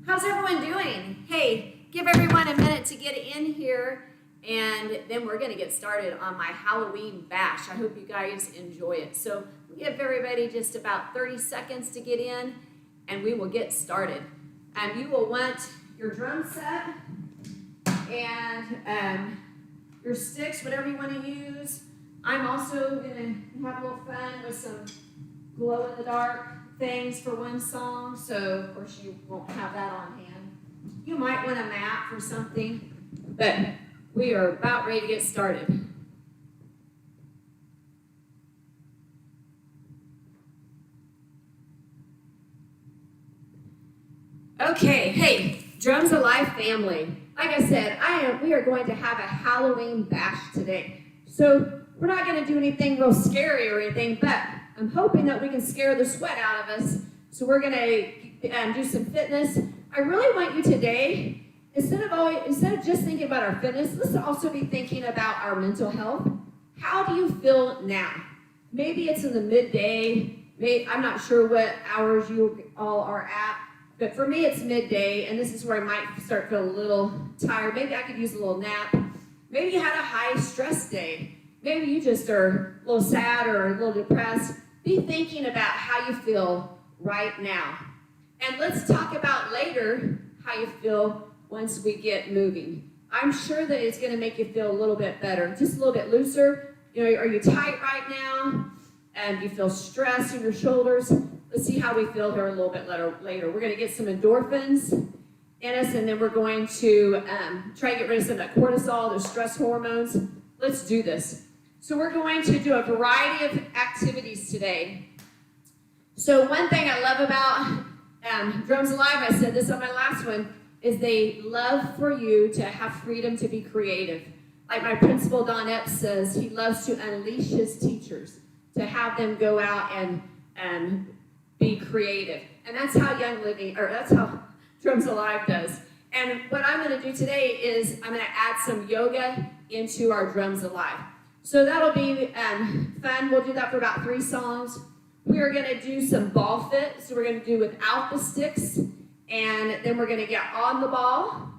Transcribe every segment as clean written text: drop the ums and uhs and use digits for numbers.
How's everyone doing? Hey, give everyone a minute to get in here, and then we're going to get started on my Halloween bash. I hope you guys enjoy it. So give everybody just about 30 seconds to get in, and we will get started. You will want your drum set and your sticks, whatever you want to use. I'm also going to have a little fun with some glow-in-the-dark things for one song, so of course you won't have that on hand. You might want a map for something, but we are about ready to get started. Okay, hey, Drums Alive family. Like I said, we are going to have a Halloween bash today. So we're not going to do anything real scary or anything, but I'm hoping that we can scare the sweat out of us. So we're going to do some fitness. I really want you today, instead of just thinking about our fitness, let's also be thinking about our mental health. How do you feel now? Maybe it's in the midday. I'm not sure what hours you all are at, but for me it's midday, and this is where I might start feeling a little tired. Maybe I could use a little nap. Maybe you had a high stress day. Maybe you just are a little sad or a little depressed. Be thinking about how you feel right now. And let's talk about later how you feel once we get moving. I'm sure that it's going to make you feel a little bit better, just a little bit looser. You know, are you tight right now? And do you feel stress in your shoulders? Let's see how we feel here a little bit later. We're going to get some endorphins in us, and then we're going to try to get rid of some of that cortisol, those stress hormones. Let's do this. So we're going to do a variety of activities today. So one thing I love about Drums Alive, I said this on my last one, is they love for you to have freedom to be creative. Like my principal, Don Epps, says he loves to unleash his teachers, to have them go out and be creative. And that's how that's how Drums Alive does. And what I'm going to do today is I'm going to add some yoga into our Drums Alive. So that'll be fun. We'll do that for about 3 songs. We are going to do some ball fit. So we're going to do without the sticks. And then we're going to get on the ball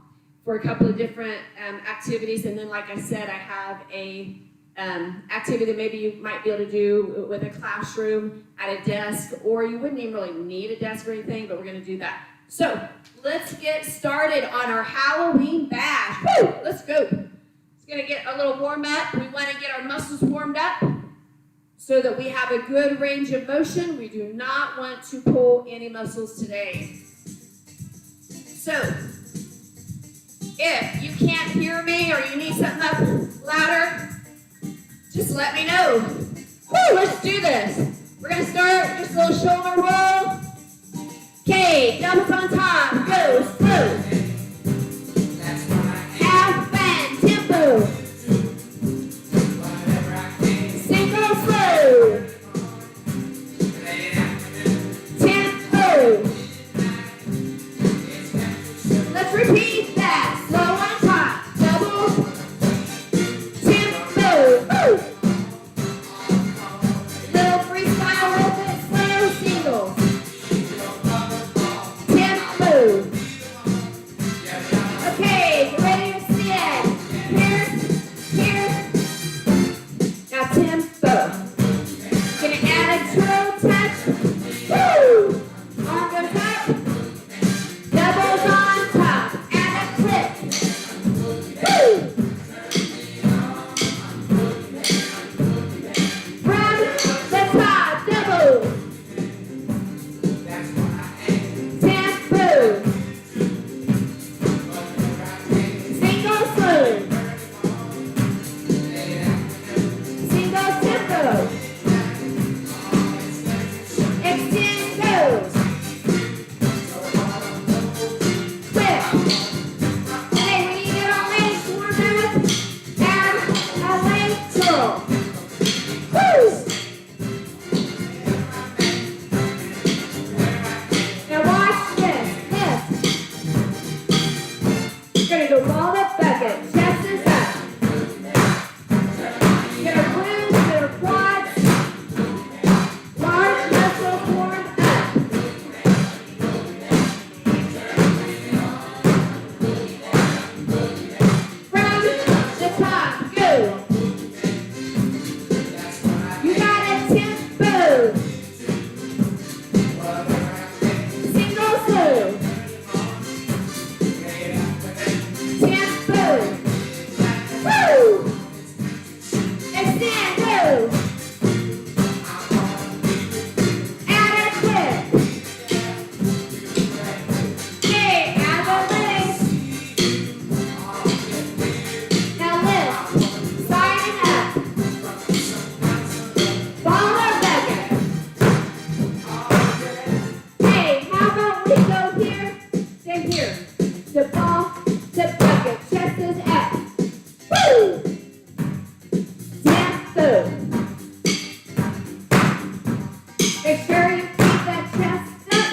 for a couple of different activities. And then, like I said, I have a activity that maybe you might be able to do with a classroom at a desk. Or you wouldn't even really need a desk or anything, but we're going to do that. So let's get started on our Halloween bash. Woo! Let's go. Going to get a little warm up. We want to get our muscles warmed up so that we have a good range of motion. We do not want to pull any muscles today. So, if you can't hear me or you need something up louder, just let me know. Woo, let's do this. We're going to start just a little shoulder roll. Okay, doubles on top. Go, slow. Single slow. Tempo. Let's repeat that. Slow on top. Double. Tempo. Woo. Little freestyle, a little bit slow. Single. Tempo. Okay, get ready to see it. Here. Now tempo. Gonna add a toe touch. Woo! Arm goes up. Doubles on top. Add a to here, to ball, to bucket, chest is up. Woo! Tempo. Make sure you keep that chest up.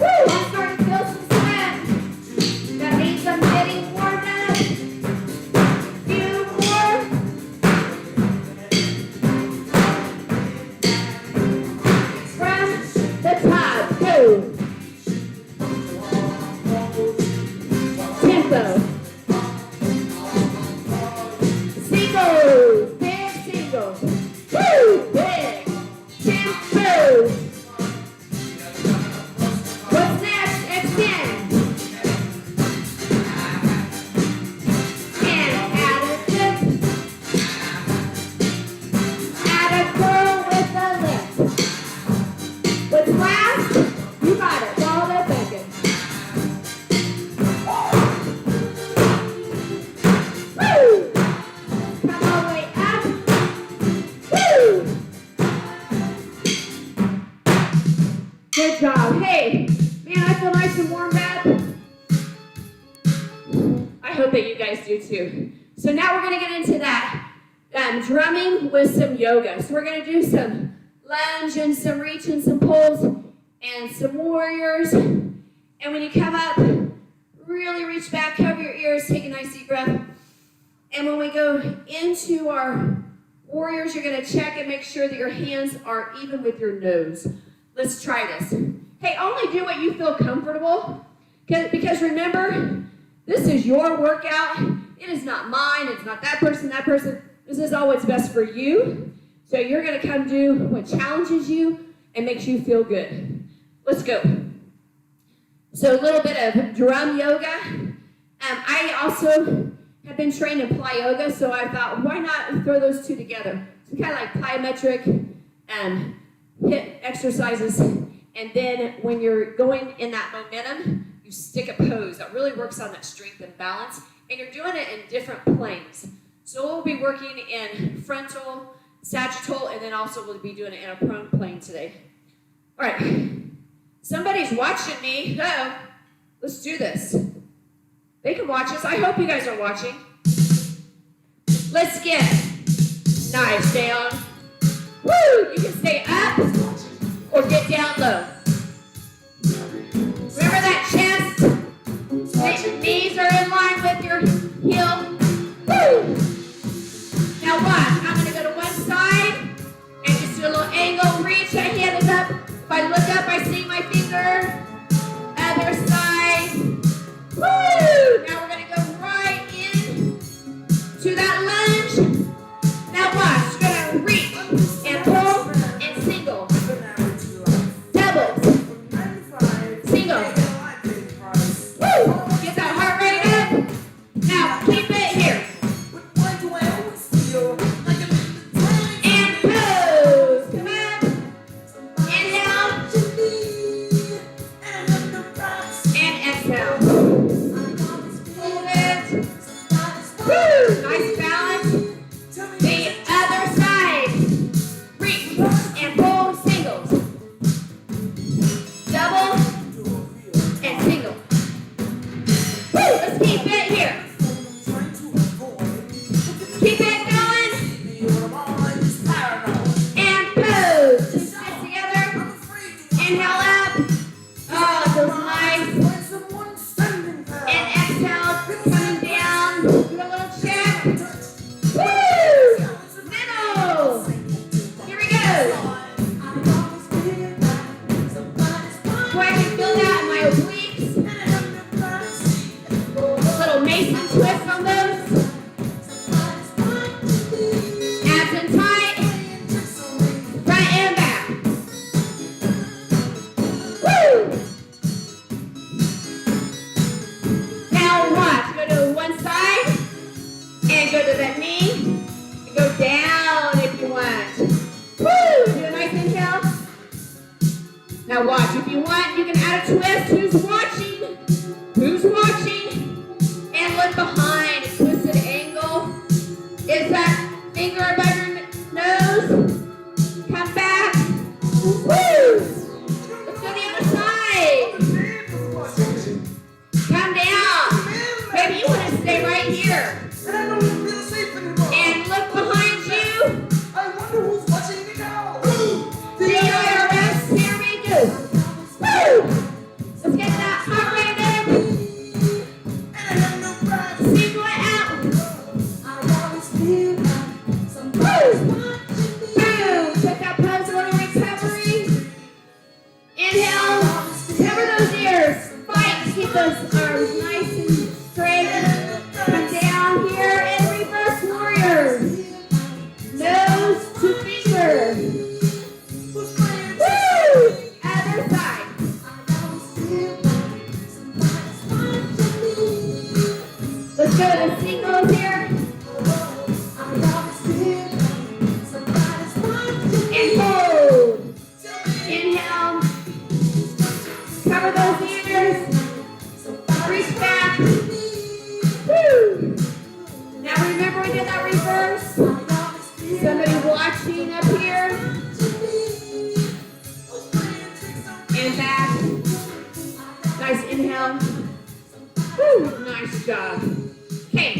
Woo! I'm starting to feel some sweat. That means I'm getting warmed up. Few more. From the top, go. Tempo. Singles, big singles. Woo, big. Tempo. What's next? Extend. And add a dip. Add a curl with the lift. What's last? You got it. Ball the beckon. Woo! Come all the way up. Woo! Good job. Hey, man, I feel nice and warmed up. I hope that you guys do too. So now we're going to get into that drumming with some yoga. So we're going to do some lunge and some reach and some pulls and some warriors. And when you come up, really reach back, cover your ears, take a nice deep breath. And when we go into our warriors, you're going to check and make sure that your hands are even with your nose. Let's try this. Hey, only do what you feel comfortable. Because remember, this is your workout. It is not mine. It's not that person, that person. This is all what's best for you. So you're going to come do what challenges you and makes you feel good. Let's go. So a little bit of drum yoga. I also have been trained in ply yoga, so I thought, why not throw those two together? So kind of like plyometric hip exercises. And then when you're going in that momentum, you stick a pose. That really works on that strength and balance. And you're doing it in different planes. So we'll be working in frontal, sagittal, and then also we'll be doing it in a prone plane today. All right. Somebody's watching me. Uh-oh. Let's do this. They can watch us. I hope you guys are watching. Let's get nice down. Woo! You can stay up or get down low. Remember that chest? The knees are in line with your heel. Woo! Now watch. I'm going to go to one side and just do a little angle. Reach. That hand is up. If I look up, I see my finger. Other side. Woo! Now we're going to go right in to that lunge. Now watch. You're going to reach and pull and single. Doubles. Single. Woo! Get that heart rate up. Now keep it here. And pose. Come up. Inhale. And exhale. Hold it. Woo! Nice balance. The other side. Reach and pull singles. Double and single. Woo! Let's keep it here. Keep it going. And pose. Just sit together. Inhale up. Oh, it feels nice. And exhale, coming down. Do a little check. Woo! Middle. Here we go. Boy, I can feel that in my obliques. A little Mason twist on those. Abs and tight. Front and back. Woo! Now watch. Go to one side and go to that knee. And go down if you want. Woo! Do a nice inhale. Now watch. If you want, you can add a twist. Who's watching? Who's watching? And look behind. A twisted angle. Is that finger above your nose? Come back. Woo! Let's go the other side. Come down. Maybe you want to stay right here. And look behind you. DRS, here we go. Woo! Let's get that heart rate in. Single it out. Woo! Boom! Check out pose order recovery. Inhale. Cover those ears. Fight. Keep those arms nice and straight. Come down here and reverse warrior. Nose to finger. Woo! Other side. Let's go to singles here. And hold. Inhale. Cover those ears. Reach back. Woo! Now remember we did that reverse. Somebody watching up here. And back. Nice inhale. Woo! Nice job. Okay,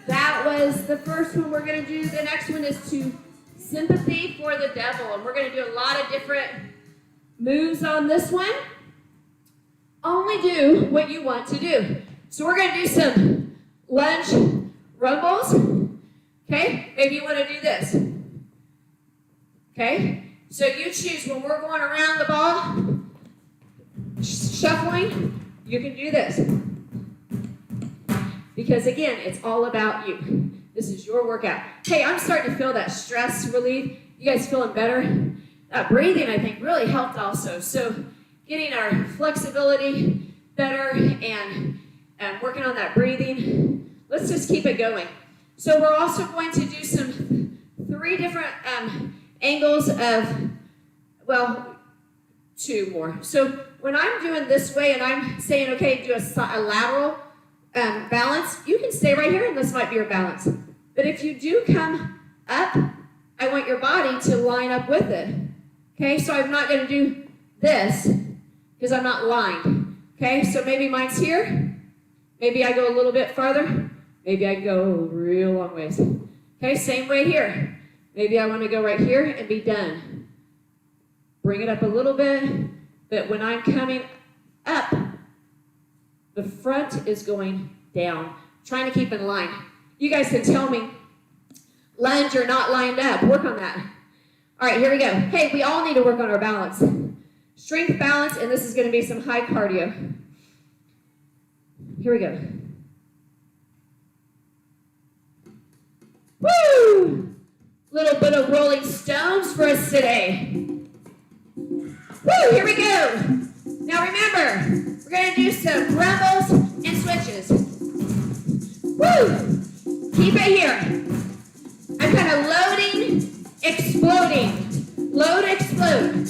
that was the first one we're going to do. The next one is to sympathy for the devil. And we're going to do a lot of different moves on this one. Only do what you want to do. So we're going to do some lunge rumbles. Okay, maybe you want to do this. Okay, so you choose when we're going around the ball, shuffling, you can do this. Because again, it's all about you. This is your workout. Hey, I'm starting to feel that stress relief. You guys feeling better? That breathing, I think, really helped also. So getting our flexibility better and working on that breathing. Let's just keep it going. So we're also going to do some 3 different angles of, well, 2 more. So when I'm doing this way and I'm saying, okay, do a lateral balance, you can stay right here and this might be your balance. But if you do come up, I want your body to line up with it. Okay, so I'm not going to do this because I'm not lined. Okay, so maybe mine's here. Maybe I go a little bit farther. Maybe I go a real long ways. Okay, same way here. Maybe I want to go right here and be done. Bring it up a little bit, but when I'm coming up, the front is going down. Trying to keep in line. You guys can tell me, lunge or not lined up. Work on that. All right, here we go. Hey, we all need to work on our balance. Strength, balance, and this is going to be some high cardio. Here we go. Woo! Little bit of rolling stones for us today. Woo! Here we go. Now remember, we're going to do some rumbles and switches. Woo! Keep it here. I'm kind of loading, exploding. Load, explode.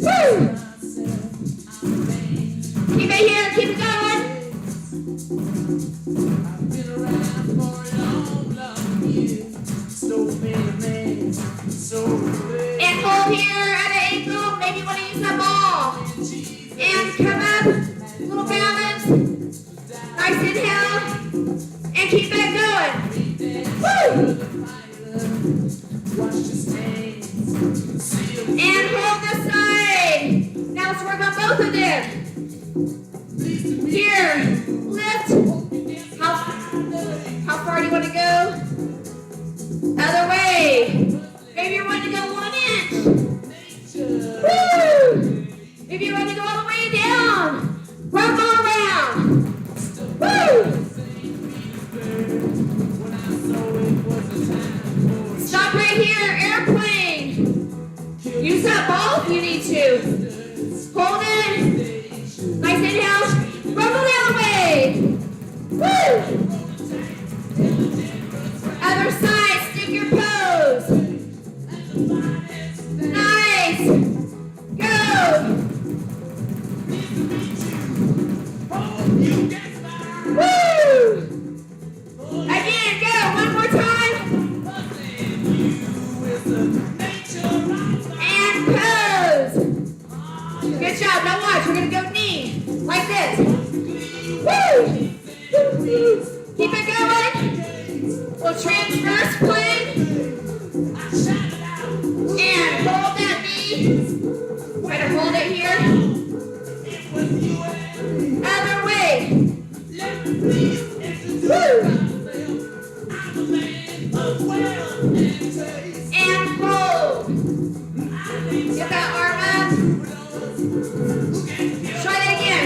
Woo! Keep it here, keep it going. And hold here at an ankle. Maybe you want to use that ball. And come up, little balance. Nice inhale. And keep it going. Woo! And hold this side. Now let's work on both of them. Here, lift. How far do you want to go? Other way. Maybe you want to go 1 inch. Woo! Maybe you want to go all the way down. Rumble around. Woo! Stop right here, airplane. Use that ball if you need to. Hold it. Nice inhale. Rumble the other way. Woo! Other side, stick your pose. Nice. Go. Woo! Again, go. One more time. And we're gonna go knee, like this. Woo! Keep it going. We'll transverse plane. And hold that knee. Try to hold it here. Other way. Woo! And hold. Get that arm up. Try that again.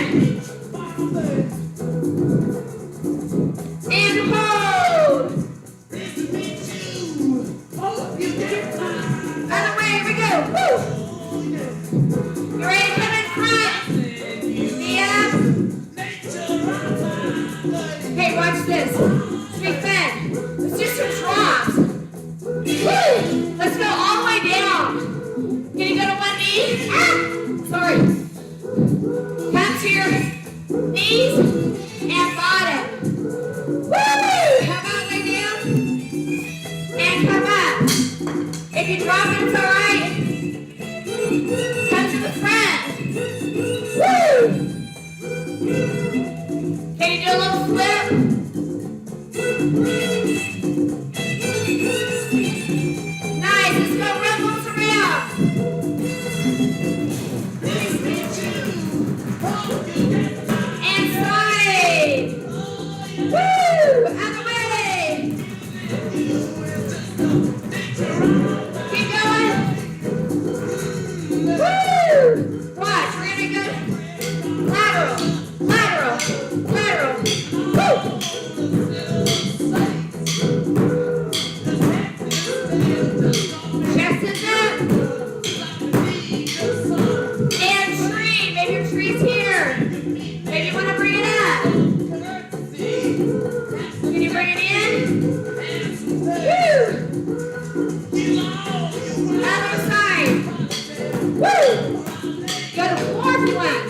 And hold. Other way, here we go. Woo! You ready to come in front? Knee up. Hey, watch this. Sweet bend. Let's do some drops. Woo! Let's go all the way down. Can you go to one knee? Ah! Sorry. Come to your knees and bottom. Woo! How about lay down? And come up. If you drop it, it's all right. Come to the front. Woo! Can you do a little flip? Nice. Let's go ripples around. And side. Woo! Other way. Keep going. Woo! Watch. We're gonna go lateral, lateral, lateral. Woo! Chest is up. And tree. Maybe your tree's here. Maybe you want to bring it up. Can you bring it in? Woo! Other side. Woo! Go to floor flex.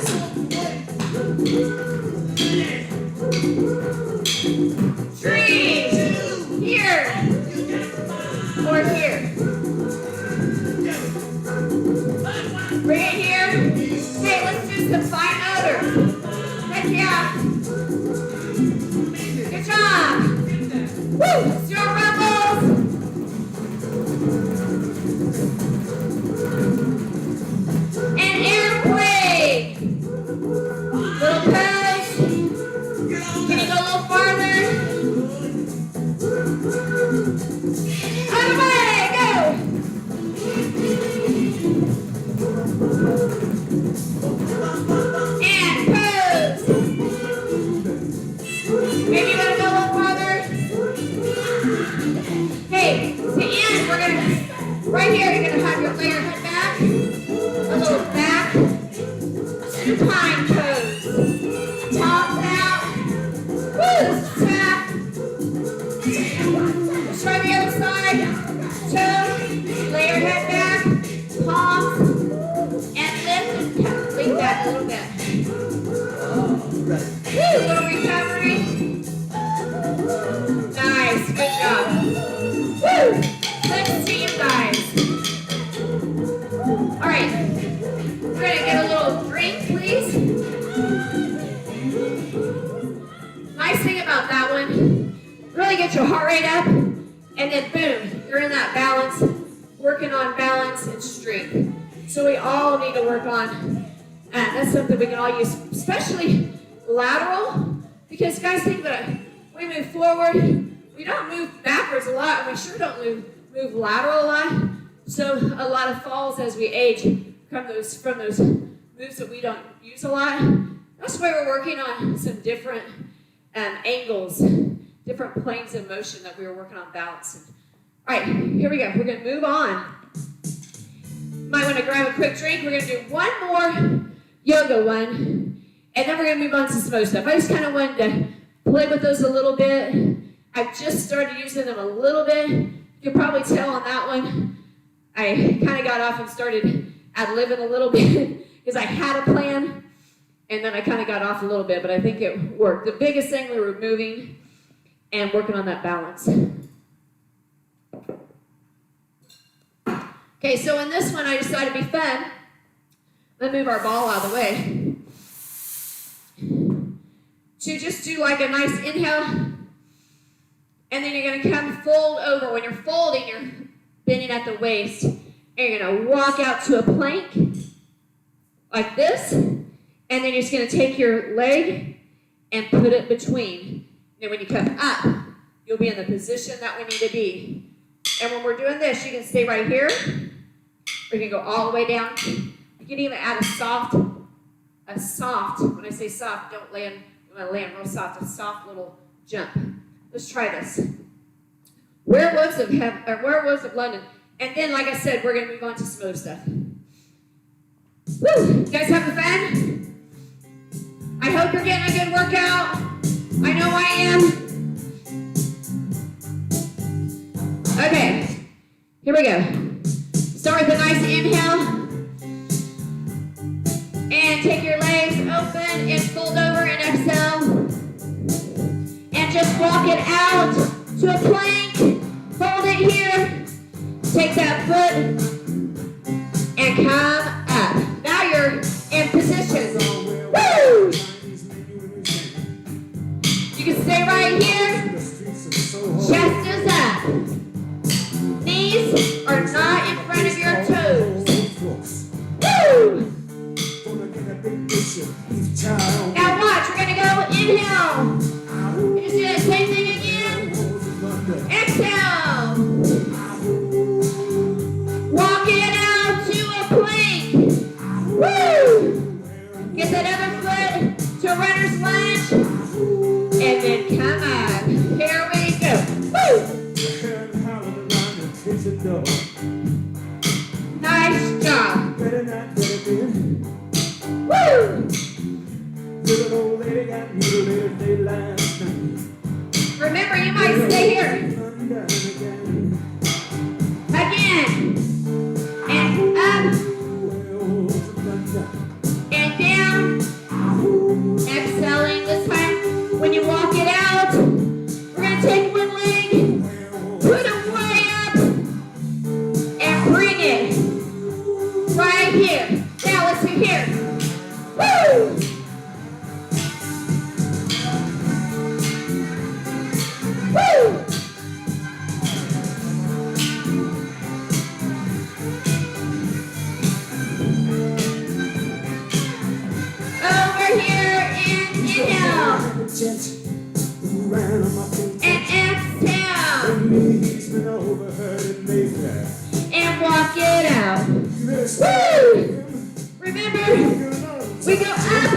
Tree. Here. Or here. Bring it here. Hey, let's do some fine motor. Heck yeah. Good job. Woo! Let's do our rebels. And airplane. Little pose. Can you go a little farther? Other way, go. And pose. Maybe you want to go a little farther. Hey, to end, we're gonna right here. You're gonna have lay your head back, a little back, supine pose. Tops out. Woo! Tap. Let's try the other side. Toe. Lay your head back. Palms. And lift and lean back a little bit. Woo! Little recovery. Nice. Good job. Woo! Let's see you guys. All right. We're going to get a little drink, please. Nice thing about that one, really get your heart rate up, and then boom, you're in that balance, working on balance and strength. So we all need to work on, that's something we can all use, especially lateral, because guys, think about it, we move forward, we don't move backwards a lot, and we sure don't move lateral a lot. So a lot of falls as we age from those moves that we don't use a lot. That's why we're working on some different angles, different planes of motion that we were working on balancing. All right, here we go. We're going to move on. Might want to grab a quick drink. We're going to do one more yoga one, and then we're going to move on to some other stuff. I just kind of wanted to play with those a little bit. I've just started using them a little bit. You can probably tell on that one, I kind of got off and started ad-libbing a little bit because I had a plan, and then I kind of got off a little bit, but I think it worked. The biggest thing, we were moving and working on that balance. Okay, so in this one, I decided to be fun. Let's move our ball out of the way. to just do like a nice inhale, and then you're going to come fold over. When you're folding, you're bending at the waist, and you're going to walk out to a plank like this, and then you're just going to take your leg and put it between. And when you come up, you'll be in the position that we need to be. And when we're doing this, you can stay right here, or you can go all the way down. You can even add a soft, when I say soft, don't land, you want to land real soft, a soft little jump. Let's try this. Werewolves of London. And then, like I said, we're going to move on to some other stuff. Woo! You guys having fun? I hope you're getting a good workout. I know I am. Okay, here we go. Start with a nice inhale. And take your legs open and fold over and exhale. And just walk it out to a plank. Hold it here. Take that foot and come up. Now you're in position. Woo! You can stay right here. Chest is up. Knees are not in front of your toes. Woo! Now watch, we're going to go inhale. You just do the same thing again. Exhale. Walk it out to a plank. Woo! Get that other foot to a runner's lunge. And then come up. Here we go. Woo! Nice job. Woo! Remember, you might stay here. Again. And up. And down. Exhaling this time. When you walk it out, we're going to take one leg, put it way up, and bring it right here. Now let's do here. Woo! Woo! Over here and inhale. And exhale. And walk it out. Woo! Remember, we go up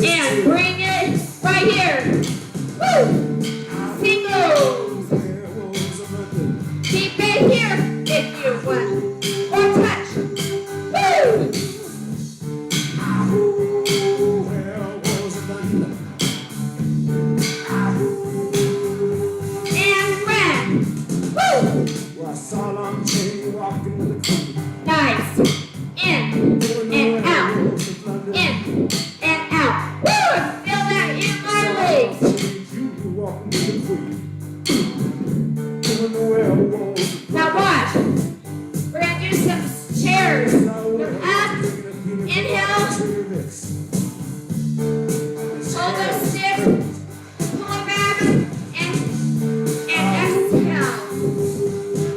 and bring it right here. Woo! Singles. Keep it here if you want. Or touch. Woo! And run. Woo! Nice. In and out. In and out. Woo! I feel that in my legs. Now watch. We're going to do some chairs. Go up. Inhale. Hold those sticks. Pull it back. And exhale.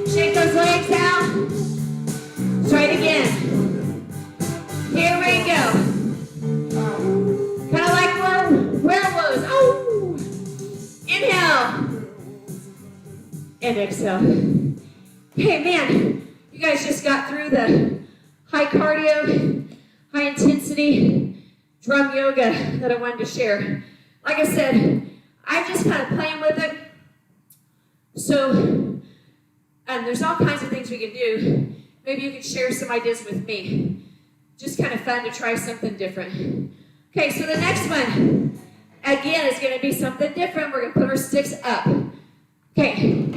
Shake those legs out. Try it again. Here we go. Kind of like werewolves. Oh! Inhale. And exhale. Hey, man, you guys just got through the high cardio, high intensity drum yoga that I wanted to share. Like I said, I'm just kind of playing with it. So, there's all kinds of things we can do. Maybe you can share some ideas with me. Just kind of fun to try something different. Okay, so the next one, again, is going to be something different. We're going to put our sticks up. Okay,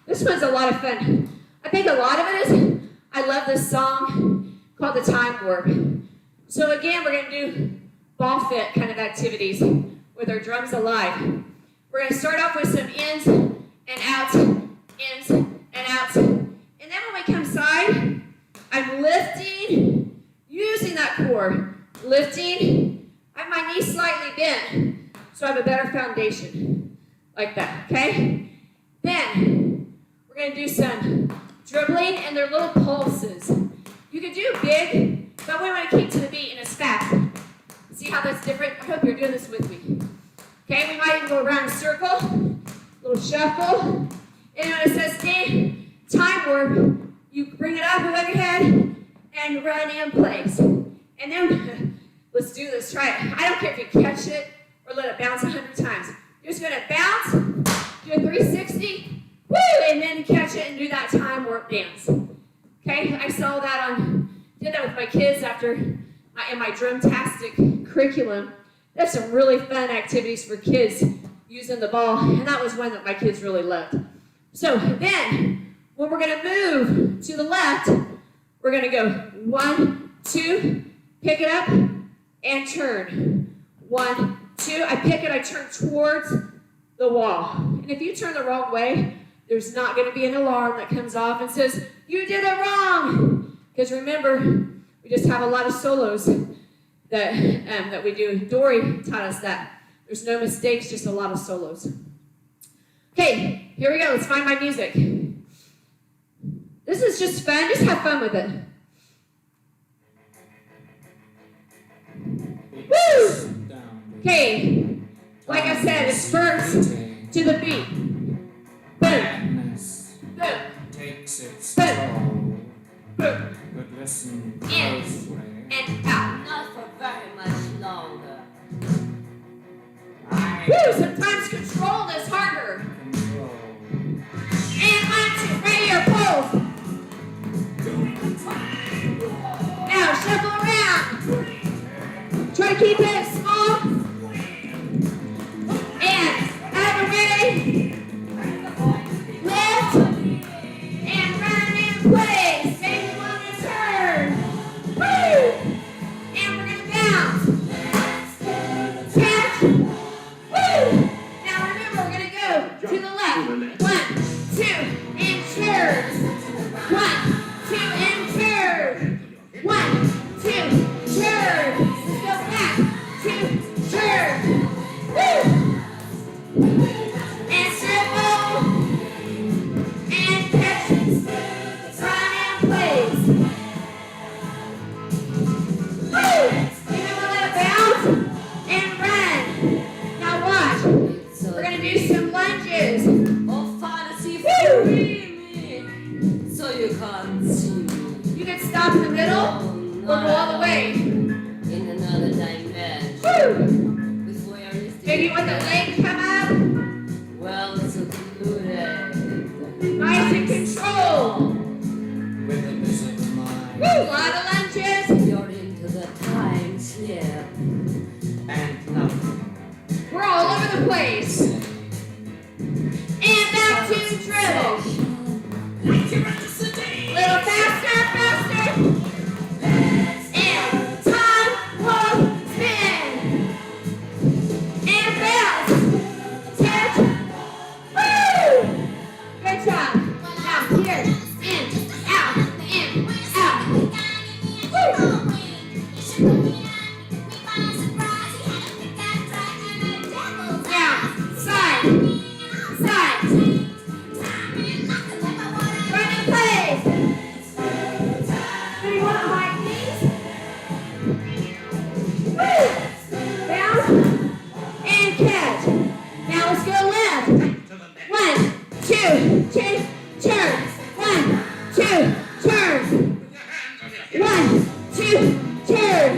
this one's a lot of fun. I think a lot of it is, I love this song called The Time Warp. So again, we're going to do ball fit kind of activities with our drums alive. We're going to start off with some ins and outs, ins and outs. And then when we come side, I'm lifting, using that core. Lifting. I might my knees slightly bent so I have a better foundation. Like that, okay? Then we're going to do some dribbling, and they're little pulses. You can do big, but we want to keep to the beat and it's fast. See how that's different? I hope you're doing this with me. Okay, we might even go around in a circle, little shuffle. And when it says time warp, you bring it up above your head and run in place. And then, let's do this, try it. I don't care if you catch it or let it bounce 100 times. You're just gonna bounce, do a 360, woo, and then catch it and do that time warp dance. Okay, I saw that did that with my kids in my drumtastic curriculum. That's some really fun activities for kids using the ball, and that was one that my kids really loved. So then, when we're gonna move to the left, we're gonna go 1, 2, pick it up, and turn. 1, 2, I pick it, I turn towards the wall. And if you turn the wrong way, there's not gonna be an alarm that comes off and says, you did it wrong. Because remember, we just have a lot of solos that we do. Dory taught us that. There's no mistakes, just a lot of solos. Okay, here we go, let's find my music. This is just fun, just have fun with it. Woo! Okay, like I said, it's first to the beat. Boom. Boom. Takes its boom. toll. Boom. But listen In closely. and out. Not for very much longer. Woo! Sometimes control is harder. Control. And 1, 2, right here, pose. Now shuffle around. Try to keep it small. And out of the way. Lift. And run in place. Maybe want to turn. Woo! And we're going to bounce. Catch. Woo! Now remember, we're going to go to the left. 1, 2, and turn. 1, 2, and turn. 1, 2, turn. Let's go back. 2, turn. Woo! And circle. And catch. Run and place. Woo! You know what? Let it bounce and run. Now watch. We're going to do some lunges. Oh, fantasy Woo! free me, so you can't see me. You can stop in the middle or go all the way. In another dimension. Woo! With voyeuristic Maybe when the legs come up, well secluded. nice and control. With a busy mind. Woo! A lot of lunges. You're into the time slip. And nothing. We're all over the place. And back to dribble. Little faster, faster. And time, walk, spin. And bounce. Catch. Woo! Good job. Now here, in, out, Woo! Now, side, side. Run in place. Do you want to high knees? Woo! Bounce and catch. Now let's go left. 1, 2, change, turn. 1, 2, turn. 1, 2, turn.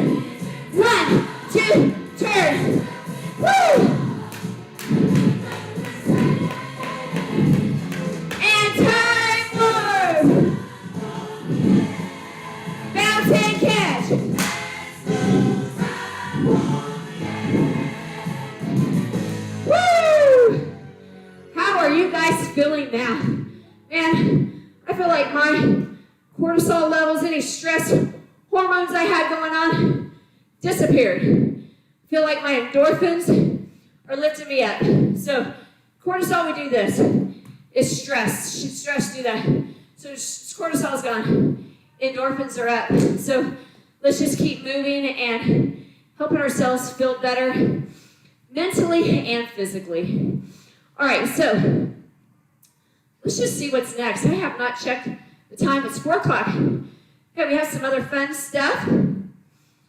1, 2, turn. Woo! And time forward. Bounce and catch. Woo! How are you guys feeling now? Man, I feel like my cortisol levels, any stress hormones I had going on, disappeared. I feel like my endorphins are lifting me up. So cortisol, we do this. It's stress. Stress do that. So cortisol's gone. Endorphins are up. So let's just keep moving and helping ourselves feel better mentally and physically. All right, so let's just see what's next. I have not checked the time. It's 4 o'clock. Okay, we have some other fun stuff. You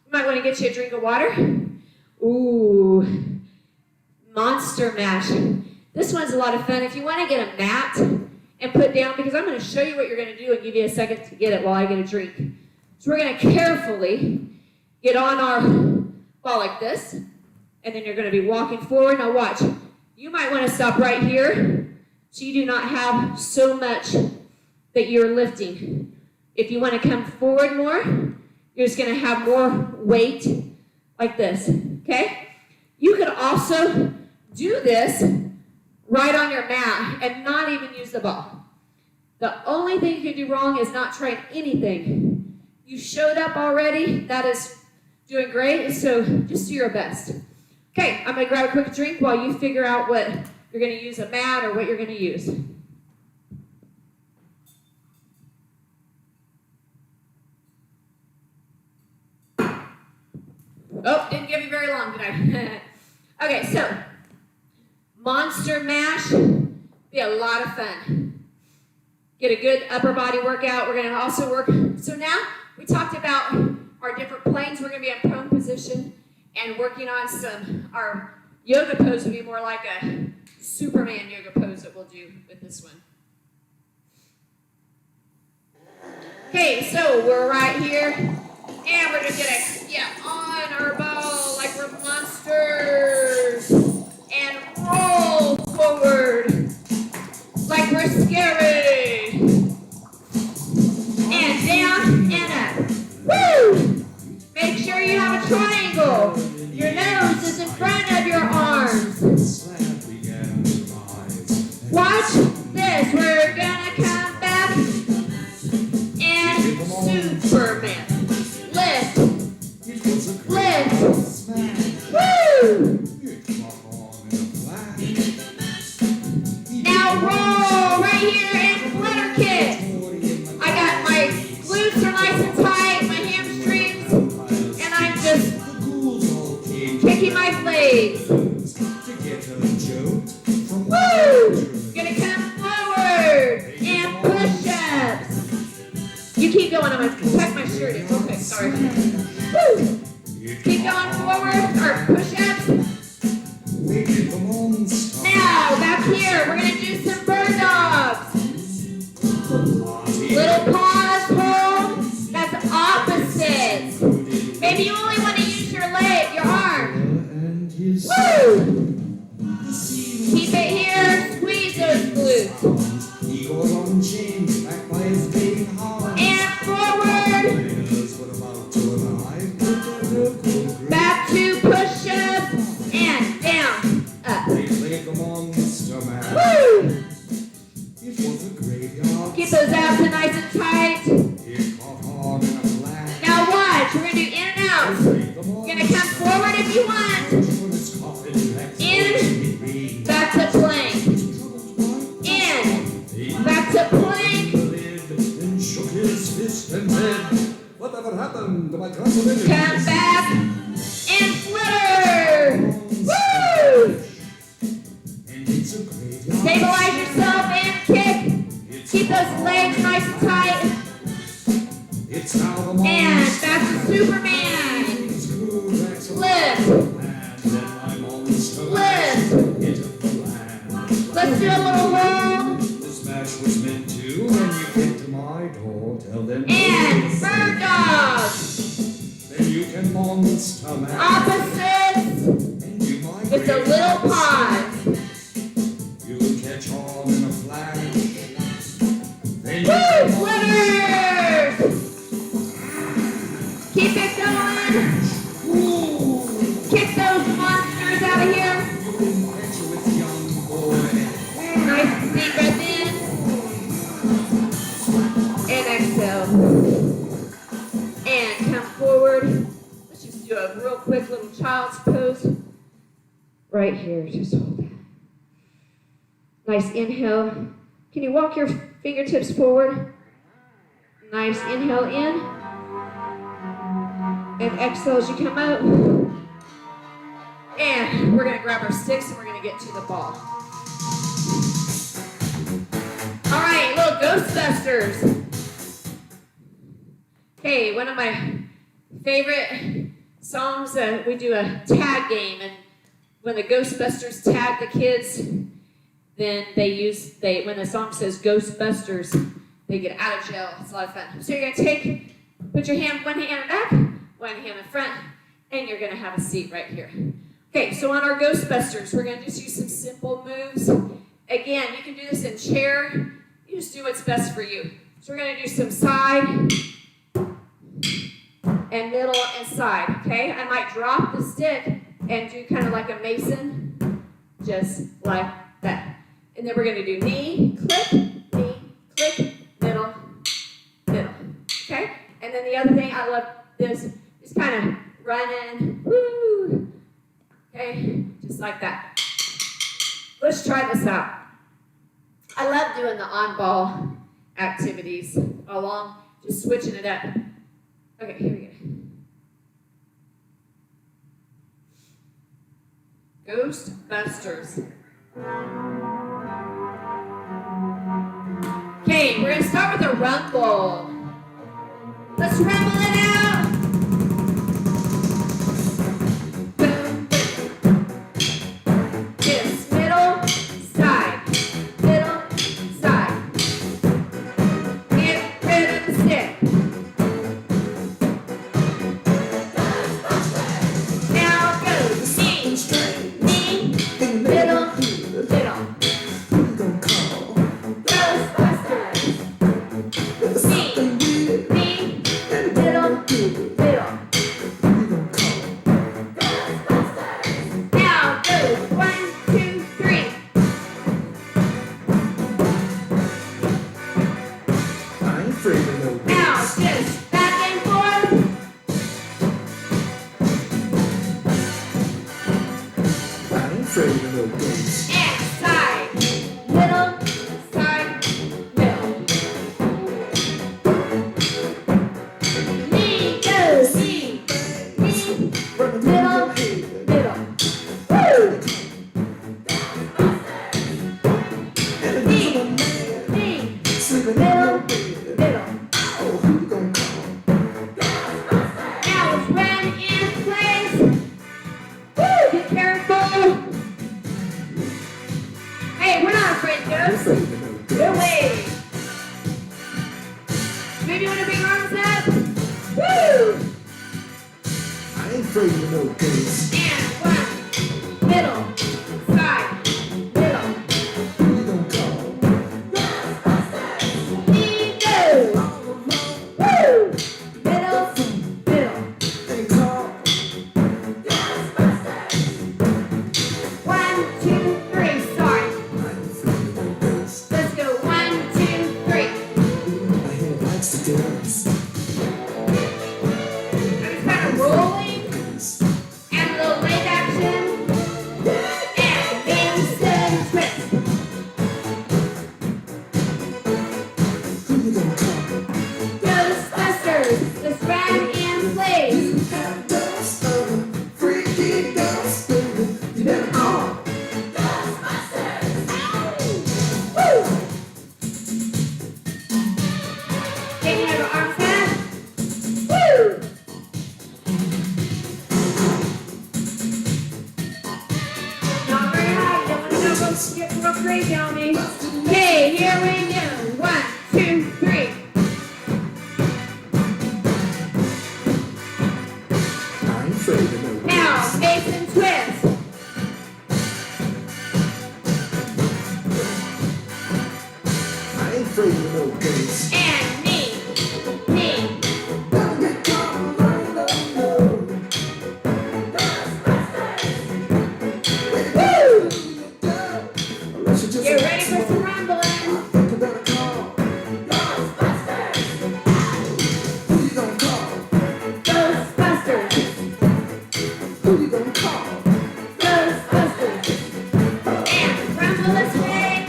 might want to get you a drink of water. Ooh, Monster Mash. This one's a lot of fun. If you want to get a mat and put down, because I'm going to show you what you're going to do and give you a second to get it while I get a drink. So we're going to carefully get on our ball like this, and then you're going to be walking forward. Now watch. You might want to stop right here so you do not have so much that you're lifting. If you want to come forward more, you're just going to have more weight like this, okay? You could also do this right on your mat and not even use the ball. The only thing you can do wrong is not trying anything. You showed up already. That is doing great, so just do your best. Okay, I'm going to grab a quick drink while you figure out what you're going to use, a mat or what you're going to use. Oh, didn't give you very long, did I? Okay, so Monster Mash, be a lot of fun. Get a good upper body workout. We're going to also work. So now we talked about our different planes. We're going to be in prone position and working on our yoga pose would be more like a Superman yoga pose that we'll do with this one. Okay, so we're right here, and we're going to get on our ball like we're monsters, and roll forward like we're scary, and down and up. Woo! Make sure you have a triangle. Your nose is in front of your arms. Watch this. We're gonna come back and Superman. Lift. Lift. Woo! Now roll right here and flutter kick. I got my glutes are nice and tight, my hamstrings, and I'm just kicking my blades. Woo! Gonna come forward and push-ups. You keep going. I'm gonna tuck my shirt in. Okay, sorry. Woo! Keep going forward, or push-ups. Now, back here, we're gonna do some bird dogs. Little paws, hold. That's opposite. Maybe you only want to use your leg, your arm. Woo! Keep it here. Squeeze those glutes. And forward. Back to push-ups. And down. Up. Woo! Keep those abs nice and tight. Now watch. We're going to do in and out. You're going to come forward if you want. In. Back to plank. In. Back to plank. Whatever happened to my confidence? Come back. And flutter. Woo! Stabilize yourself and kick. Keep those legs nice and tight. And back to Superman. Lift. Lift. Let's do a little roll. This match was meant to. When you get to my door, tell them. And bird dogs. Then you can monster match. Opposites. And you might With a little pause. You'll catch on in a flash. Then you Woo! can Flitters. Keep it going. Kick those monsters out of here. You can catch with young boy. Nice deep breath in. And exhale. And come forward. Let's just do a real quick little child's pose. Right here. Just hold that. Nice inhale. Can you walk your fingertips forward? Nice inhale in. And exhale as you come out. And we're gonna grab our sticks and we're gonna get to the ball. All right, little Ghostbusters. Okay, one of my favorite songs, we do a tag game, and when the Ghostbusters tag the kids, then when the song says Ghostbusters, they get out of jail. It's a lot of fun. So you're gonna put your hand, one hand in back, one hand in front, and you're gonna have a seat right here. Okay, so on our Ghostbusters, we're gonna just use some simple moves. Again, you can do this in chair. You just do what's best for you. So we're gonna do some side and middle and side, okay? I might drop the stick and do kind of like a Mason, just like that. And then we're gonna do knee, click, middle, okay? And then the other thing, I love this, is kind of running, woo, okay? Just like that. Let's try this out. I love doing the on-ball activities along, just switching it up. Okay, here we go. Ghostbusters. Okay, we're gonna start with a rumble. Let's rumble it out. Boom, boom. This middle, side, middle, side. Get rid of the stick. Now go knee, middle, middle. Ghostbusters. Knee, middle, middle. Now go 1, 2, 3. I ain't afraid of no Now ghosts. just back and forth. I ain't afraid of no ghosts. And side, middle, side, middle. Knee goes knee, middle, middle. Woo! Knee, middle, middle. Oh, who you gonna call? Now it's when in place. Woo! Be careful. Hey, we're not afraid, I ain't ghosts. afraid of no ghosts. No way. Maybe you want to bring your arms up. Woo! I ain't afraid of no ghosts. And one, middle, side, middle. Who you gonna call? Knee goes. Woo! Middle, middle. They call. 1, 2, 3. Sorry. I ain't afraid of no ghosts. Let's go. 1, 2, 3. My head likes to dance. I'm just kind of rolling Ghosts. and a little leg action. And Mason twist. Who you gonna call? Ghostbusters. Let's run in place. You have ghosts of a freaky ghost, baby. You better call. Woo! Can you have your arms back? Woo! Not very high. Don't want to go get real crazy on me. Okay, here we go. 1, 2, 3. I ain't afraid of no Now, ghosts. Mason twist. I ain't afraid of no ghosts. And knee. Gotta get caught right on the Woo! unless you just Get ready for some rumbling. think about a call. Who you gonna call? Ghostbusters. Who you gonna call? Ghostbusters. And rumble this way.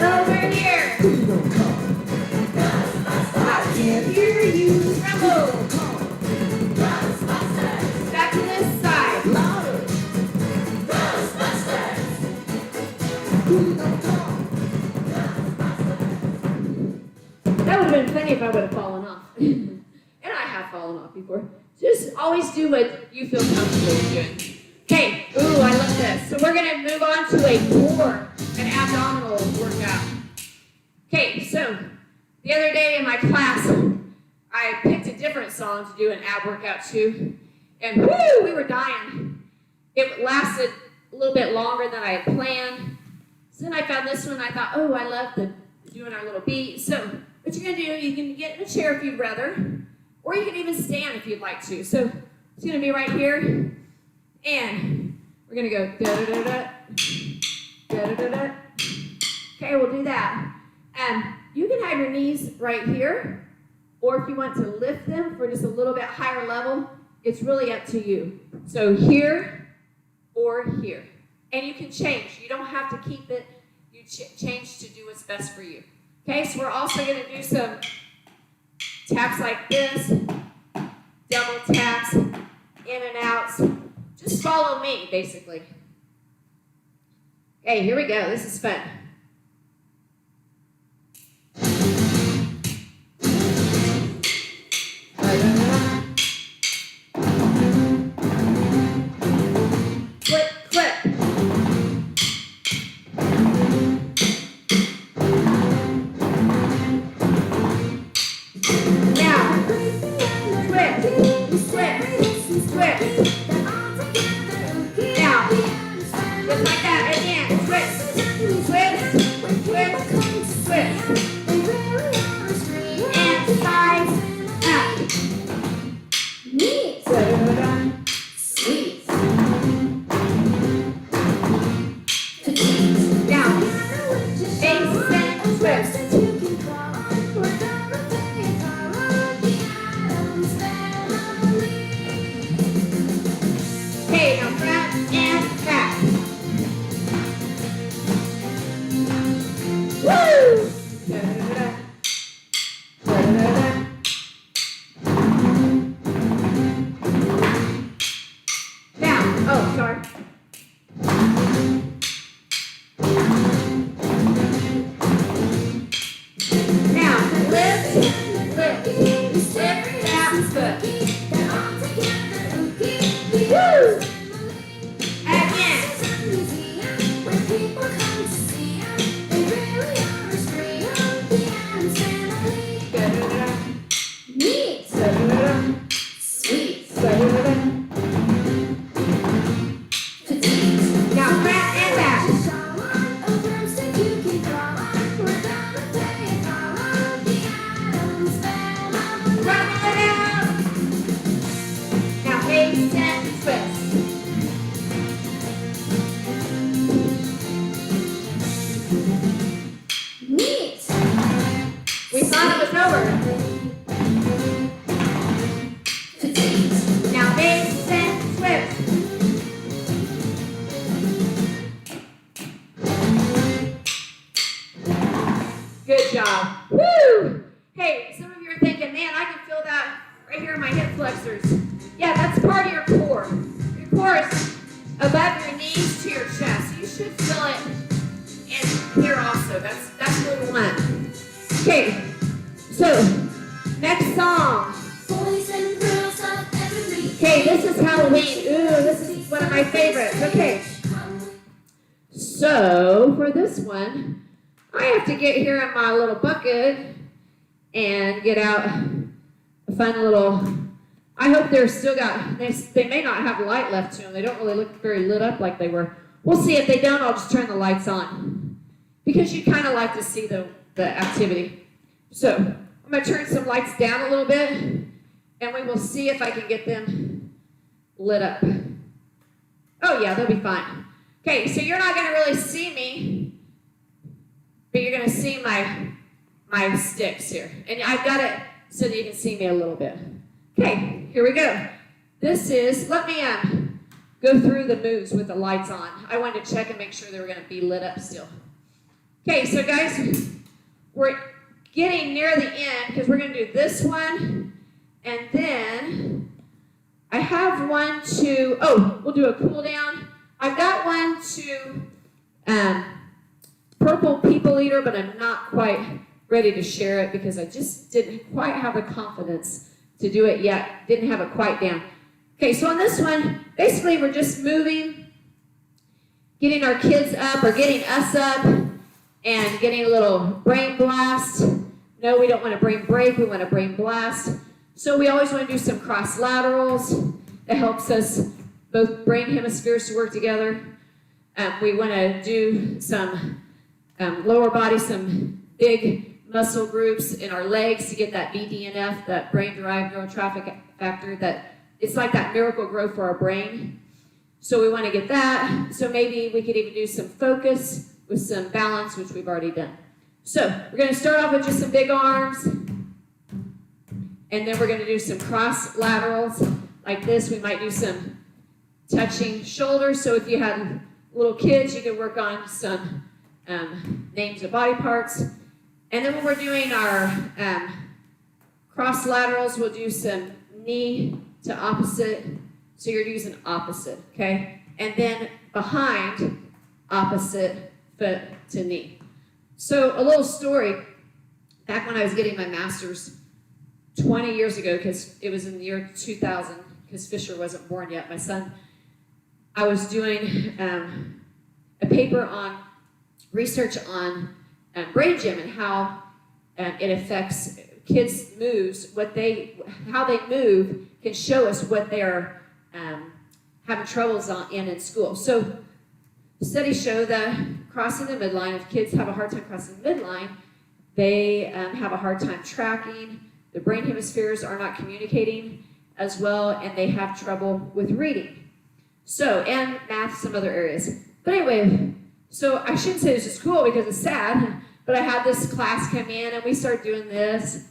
Over here. Who you gonna call? I can't hear you. Rumble. Call. Back to this side. fallen off. And I have fallen off before. Just always do what you feel comfortable doing. Okay, ooh, I love this. So we're gonna move on to a core and abdominal workout. Okay, so the other day in my class, I picked a different song to do an ab workout to, and whoo, we were dying. It lasted a little bit longer than I had planned. So then I found this one, I thought, oh, I love doing our little beat. So what you're gonna do, you can get in a chair if you'd rather, or you can even stand if you'd like to. So it's gonna be right here, and we're gonna go da-da-da-da, da-da-da-da. Okay, we'll do that. And you can have your knees right here, or if you want to lift them for just a little bit higher level, it's really up to you. So here or here. And you can change. You don't have to keep it. You change to do what's best for you. Okay, so we're also going to do some taps like this, double taps, in and outs. Just follow me, basically. Okay, here we go. This is fun. Clip, clip. Now, switch, switch, switch. Now, just like that again. Switch, switch, switch, switch. And side up. Neat. Sweet. Now, face and twist. Okay, now front and back. Woo! Da-da-da-da. Da-da-da-da. Now, oh, sorry. Now, lift, lift, lift that foot. Woo! Again. Da-da-da-da. Neat. Da-da-da-da. Sweet. Da-da-da-da. Now front and back. Run it out. Now face and twist. Neat. We thought it was over. Now face and twist. Good job. Woo! Hey, some of you are thinking, man, I can feel that right here in my hip flexors. Yeah, that's part of your core. Your core is above your knees to your chest. You should feel it in here also. That's what we want. Okay, so next song. Okay, this is Halloween. Ooh, this is one of my favorites. Okay, so for this one, I have to get here in my little bucket and get out a fun little, I hope they're still got, they may not have light left to them. They don't really look very lit up like they were. We'll see. If they don't, I'll just turn the lights on because you kind of like to see the activity. So I'm going to turn some lights down a little bit and we will see if I can get them lit up. Oh yeah, they'll be fine. Okay, so you're not going to really see me, but you're going to see my sticks here. And I've got it so that you can see me a little bit. Okay, here we go. This is, let me go through the moves with the lights on. I wanted to check and make sure they were going to be lit up still. Okay, so guys, we're getting near the end because we're going to do this one. And then I have one to, we'll do a cool down. I've got one to purple people eater, but I'm not quite ready to share it because I just didn't quite have the confidence to do it yet. Didn't have it quite down. Okay, so on this one, basically we're just moving, getting our kids up or getting us up and getting a little brain blast. No, we don't want a brain break, we want a brain blast. So we always want to do some cross laterals. That helps us both brain hemispheres to work together. We want to do some lower body, some big muscle groups in our legs to get that BDNF, that brain-derived neurotraffic factor, that it's like that miracle growth for our brain. So we want to get that. So maybe we could even do some focus with some balance, which we've already done. So we're going to start off with just some big arms, and then we're going to do some cross laterals like this. We might do some touching shoulders. So if you had little kids, you could work on some names of body parts. And then when we're doing our cross laterals, we'll do some knee to opposite. So you're using opposite, okay? And then behind, opposite foot to knee. So a little story, back when I was getting my master's 20 years ago, because it was in the year 2000, because Fisher wasn't born yet, my son, I was doing a paper on research on brain gym and how it affects kids' moves, how they move can show us what they're having troubles in school. So studies show that crossing the midline, if kids have a hard time crossing the midline, they have a hard time tracking, the brain hemispheres are not communicating as well, and they have trouble with reading. So, and math, some other areas. But anyway, so I shouldn't say this is cool because it's sad, but I had this class come in and we started doing this.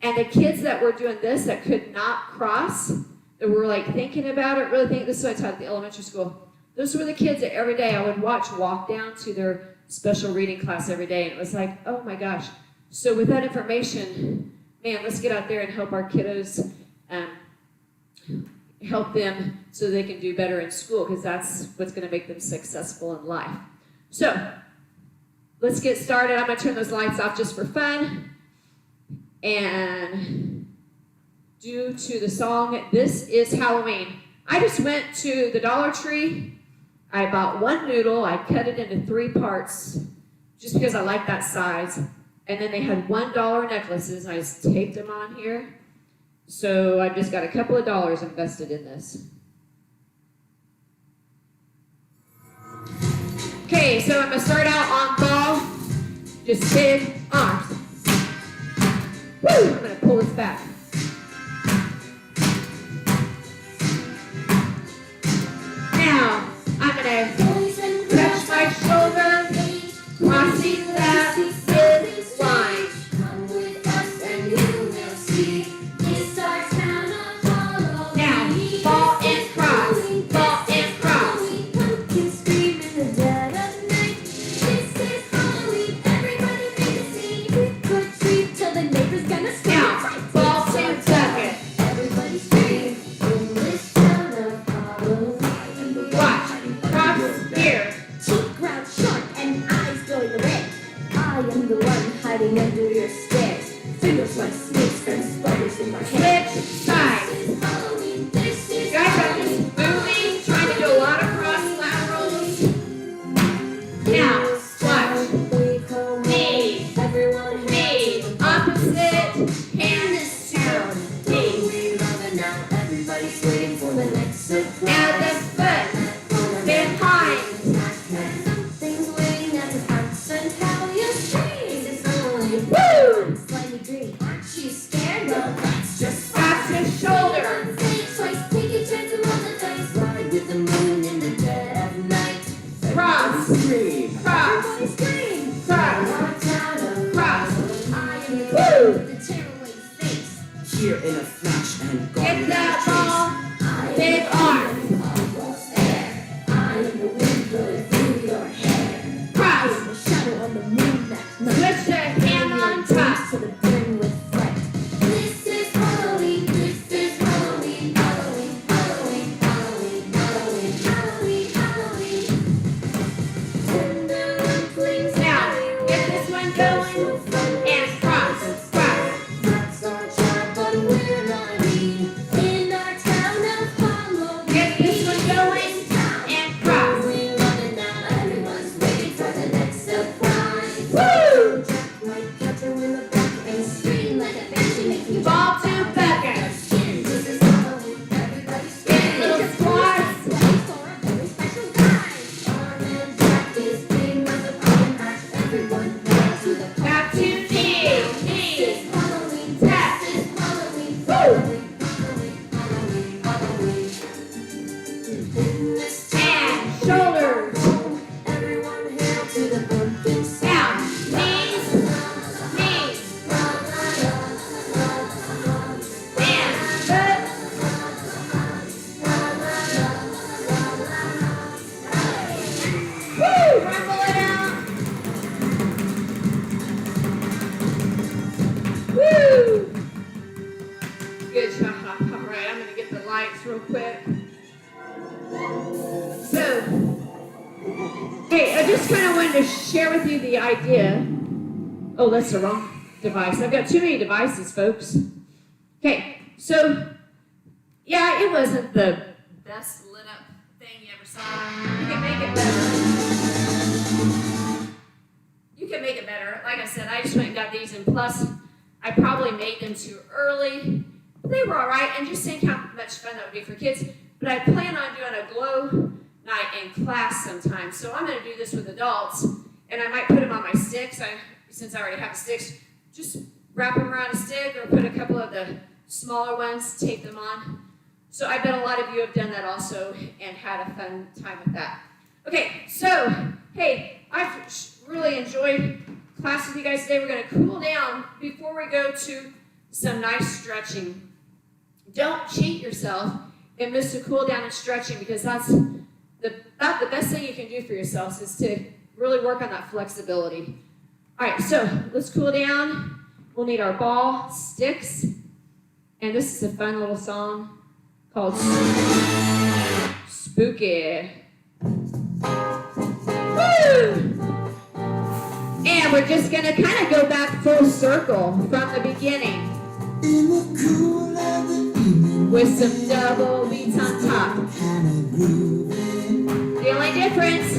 And the kids that were doing this that could not cross, that were like thinking about it, really thinking, this is what I taught at the elementary school. Those were the kids that every day I would watch walk down to their special reading class every day. And it was like, oh my gosh. So with that information, man, let's get out there and help our kiddos, help them so they can do better in school, because that's what's going to make them successful in life. So let's get started. I'm going to turn those lights off just for fun. And due to the song, This Is Halloween. I just went to the Dollar Tree. I bought one noodle. I cut it into 3 parts just because I like that size. And then they had $1 necklaces. I just taped them on here. So I just got a couple of dollars invested in this. Okay, so I'm going to start out on ball. Just big arms. Woo! I'm going to pull this back. Now, I'm going to touch my shoulder, crossing that midline. Come with us and you will see. It's our town of Halloween. Now, ball and cross, ball and cross. Pumpkins scream in the dead of night. This is Halloween, everybody make a scene. Trick or treat till the neighbors gonna scream. Now, ball to bucket. Everybody scream in this town of Halloween. Watch, cross here. Teeth ground sharp and eyes glowing red. I am the one hiding under your stairs. Fingers like snakes and spiders in my hair. Switch sides. Halloween, this is Guys, I'm just moving, trying to do a lot of cross laterals. Now, watch. Knee, Everyone knee, opposite, hand is down. Knee. we love it now. Everybody's waiting for the next surprise. Now the foot, behind. Something's waiting at the house and how you scream. It's Halloween. Woo! Slightly green. Aren't you scared? Well, that's just Back to shoulder. Don't say it twice. Take a chance and roll the dice. Ride with the moon in the dead of night. Cross, Scream. cross, Everybody scream. cross, Our town of cross. I am the Woo! one with the tearaway face. Here in a flash and gone Get in a that trace. ball, I big am arm, almost there. I am the wind blowing through your hair. cross, The shadow on the moon that night. switch the hand on top. To the brim with fright. This is Halloween. This is Halloween. Halloween. Halloween. Halloween. Halloween. Halloween. Halloween. Tender lumplings. Now, get this one going, and Good job. All right, I'm going to get the lights real quick. So, hey, I just kind of wanted to share with you the idea. Oh, that's the wrong device. I've got too many devices, folks. Okay, so, yeah, it wasn't the best lit up thing you ever saw. You can make it better. You can make it better. Like I said, I just went and got these, and plus, I probably made them too early. But they were all right, and just think how much fun that would be for kids. But I plan on doing a glow night in class sometime. So I'm going to do this with adults, and I might put them on my sticks. Since I already have sticks, just wrap them around a stick or put a couple of the smaller ones, tape them on. So I bet a lot of you have done that also and had a fun time with that. Okay, so, hey, I've really enjoyed class with you guys today. We're going to cool down before we go to some nice stretching. Don't cheat yourself and miss a cool down and stretching, because that's about the best thing you can do for yourselves is to really work on that flexibility. All right, so let's cool down. We'll need our ball, sticks, and this is a fun little song called Spooky. Woo! And we're just going to kind of go back full circle from the beginning In the cool of the evening, with some double beats on top. kinda grooving. The only difference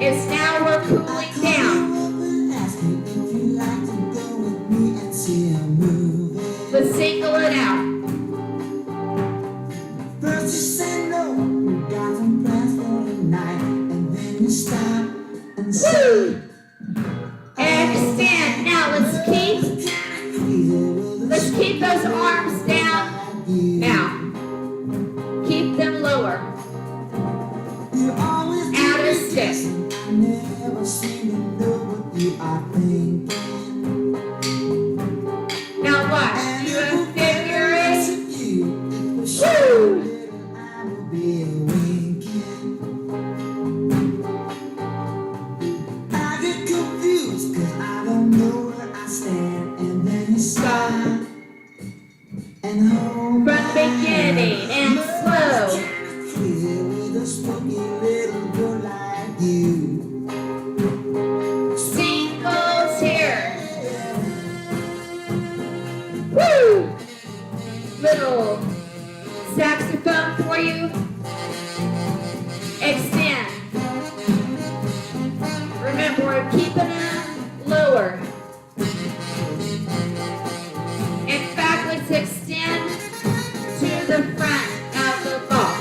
is now we're cooling down. Ask me if you like to go with me and see a movie. Let's single it out. First you say no, you got some plans for the night, and then you stop and say, Woo! Extend. Now let's keep those arms down. Now, keep them lower. You always Add a stick. I never seem to know what you are thinking. Now watch. Do a figure eight. Woo! I will be winking. I get confused 'cause I don't know where I stand, and then you stop and hold From the beginning and slow. crazy with a spooky little girl like you. Singles here. Woo! Little saxophone for you. Extend. Remember, we're keeping them lower. In fact, let's extend to the front of the ball.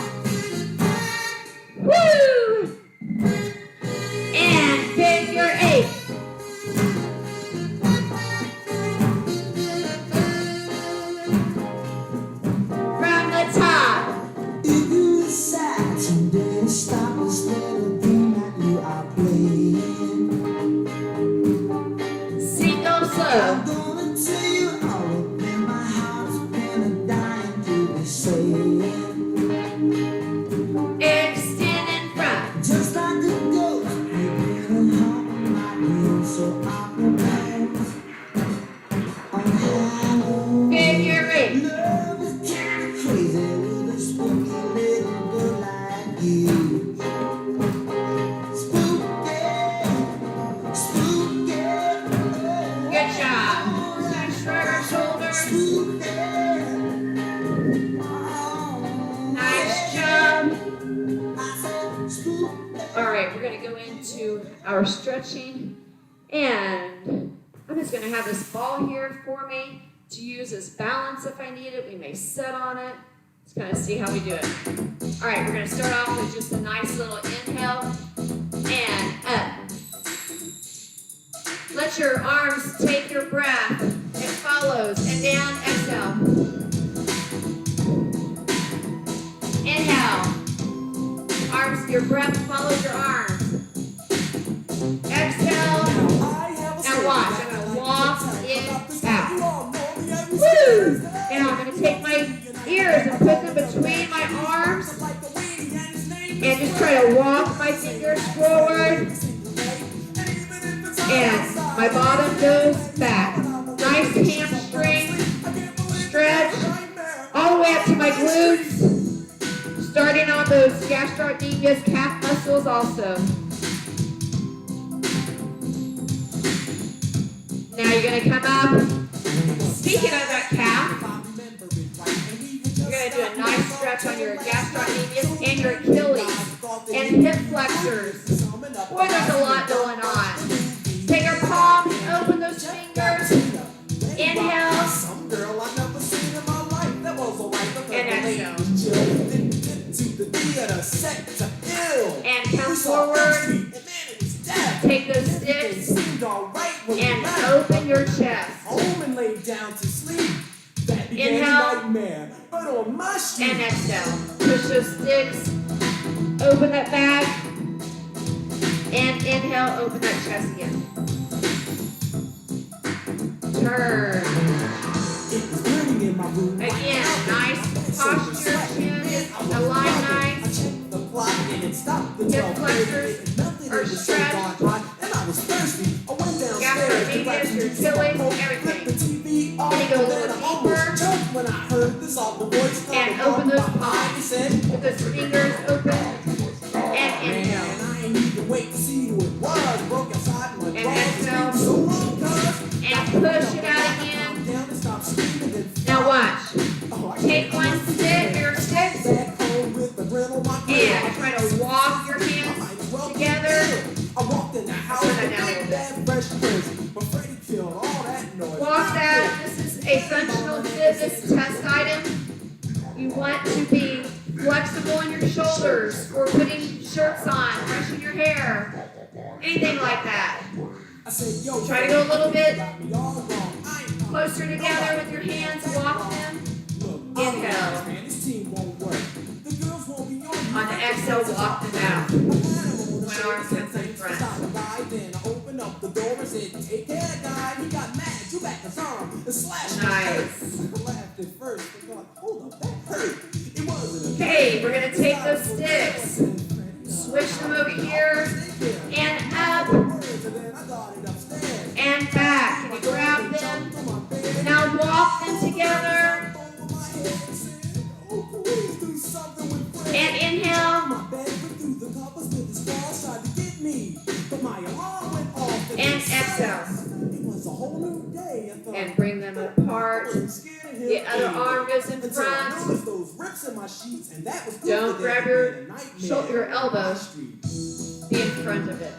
Woo! And figure eight. From the top. If you decide someday to stop this little game that you are playing, Single slow. I'm gonna tell you all of them. My heart's been a dying to be saying. Extend in front. Just like a ghost, you've been haunting my dreams, so I prepare on Halloween. Figure eight. Love is kinda crazy with a spooky little girl like you. Spooky, spooky. Good job. Now shrug our shoulders. Spooky. Nice job. I said spooky. All right, we're going to go into our stretching. And I'm just going to have this ball here for me to use as balance if I need it. We may sit on it. Let's kind of see how we do it. All right, we're going to start off with just a nice little inhale and up. Let your arms take your breath. It follows. And down, exhale. Inhale. Arms, your breath follows your arms. Exhale. Now watch. I'm going to walk it out. Woo! And I'm going to take my ears and put them between my arms and just try to walk my fingers forward. And my bottom goes back. Nice hamstring stretch. to my glutes, starting on those gastrocnemius calf muscles also. Now you're gonna come up. Speaking of that calf, you're gonna do a nice stretch on your gastrocnemius and your Achilles and hip flexors. Boy, there's a lot going on. Take your palms, open those fingers. Inhale. And exhale. And come forward. Take those sticks and open your chest. Inhale and exhale. Push those sticks. Open that back. And inhale, open that chest again. Turn. Again, nice posture, chin, align nice. Hip flexors are stretched. Gastrocnemius, your Achilles, everything. Then you go a little deeper. And open those palms. With those fingers open. And inhale. And exhale. And push it out again. Now watch. Take one stick, your sticks, and try to walk your hands together. Turn that down a little bit. Walk that. This is a functional fitness test item. You want to be flexible in your shoulders or putting shirts on, brushing your hair, anything like that. Try to go a little bit closer together with your hands, walk them. Inhale. On the exhale, walk them out. One arm comes in front. Nice. Okay, we're going to take those sticks, switch them over here, and up, and back. Can you grab them? Now walk them together. And inhale. And exhale. And bring them apart. The other arm goes in front. Don't grab your elbow. Be in front of it.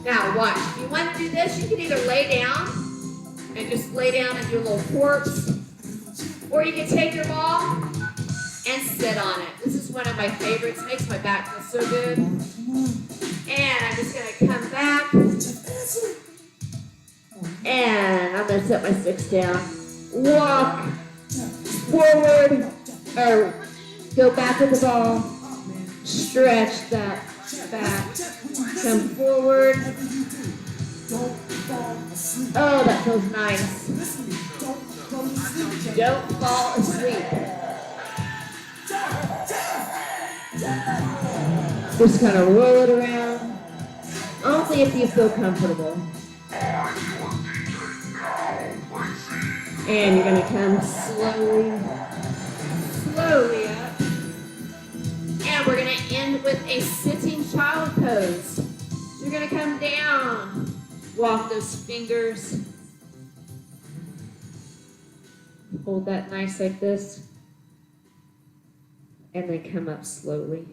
Now watch. If you want to do this, you can either lay down and just lay down and do a little corpse. Or you can take your ball and sit on it. This is one of my favorites. Makes my back feel so good. And I'm just going to come back. And I'm going to set my sticks down. Walk forward. Or go back with the ball. Stretch that back. Come forward. Oh, that feels nice. Don't fall asleep. Just kind of roll it around. Only if you feel comfortable. And you're going to come slowly up. And we're going to end with a sitting child pose. So you're going to come down. Walk those fingers. Hold that nice like this. And then come up slowly.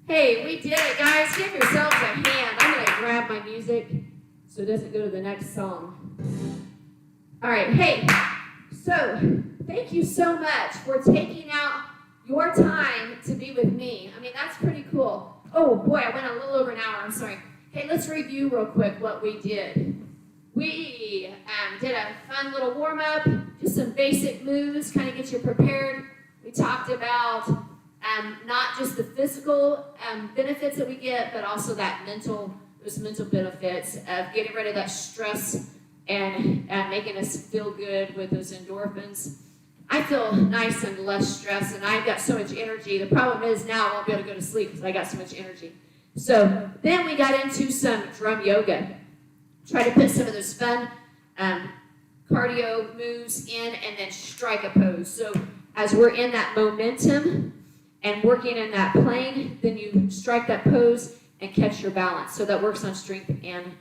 Hey, we did it, guys. Give yourselves a hand. I'm going to grab my music so it doesn't go to the next song. All right, hey, so thank you so much for taking out your time to be with me. I mean, that's pretty cool. Oh, boy, I went a little over an hour. I'm sorry. Hey, let's review real quick what we did. We did a fun little warm-up, just some basic moves, kind of get you prepared. We talked about not just the physical benefits that we get, but also those mental benefits of getting rid of that stress and making us feel good with those endorphins. I feel nice and less stressed, and I've got so much energy. The problem is now I won't be able to go to sleep because I got so much energy. So then we got into some drum yoga. Try to put some of those fun cardio moves in and then strike a pose. So as we're in that momentum and working in that plane, then you strike that pose and catch your balance. So that works on strength and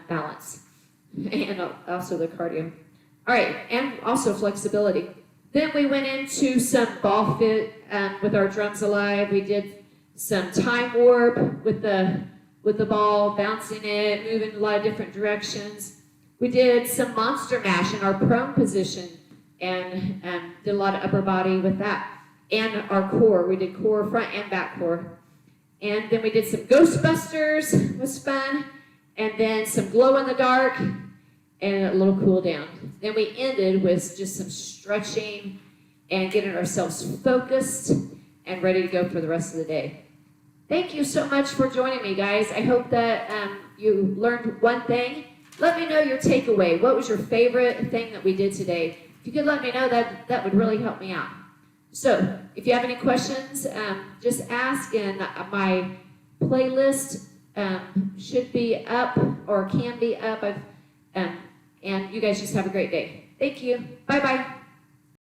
balance, and also the cardio. All right, and also flexibility. Then we went into some ball fit with our drums alive. We did some time warp with the ball, bouncing it, moving in a lot of different directions. We did some monster mash in our prone position and did a lot of upper body with that. And our core, we did core, front and back core. And then we did some Ghostbusters, was fun. And then some glow in the dark and a little cool down. Then we ended with just some stretching and getting ourselves focused and ready to go for the rest of the day. Thank you so much for joining me, guys. I hope that you learned one thing. Let me know your takeaway. What was your favorite thing that we did today? If you could let me know, that would really help me out. So, if you have any questions, just ask, and my playlist should be up or can be up. And you guys just have a great day. Thank you. Bye-bye.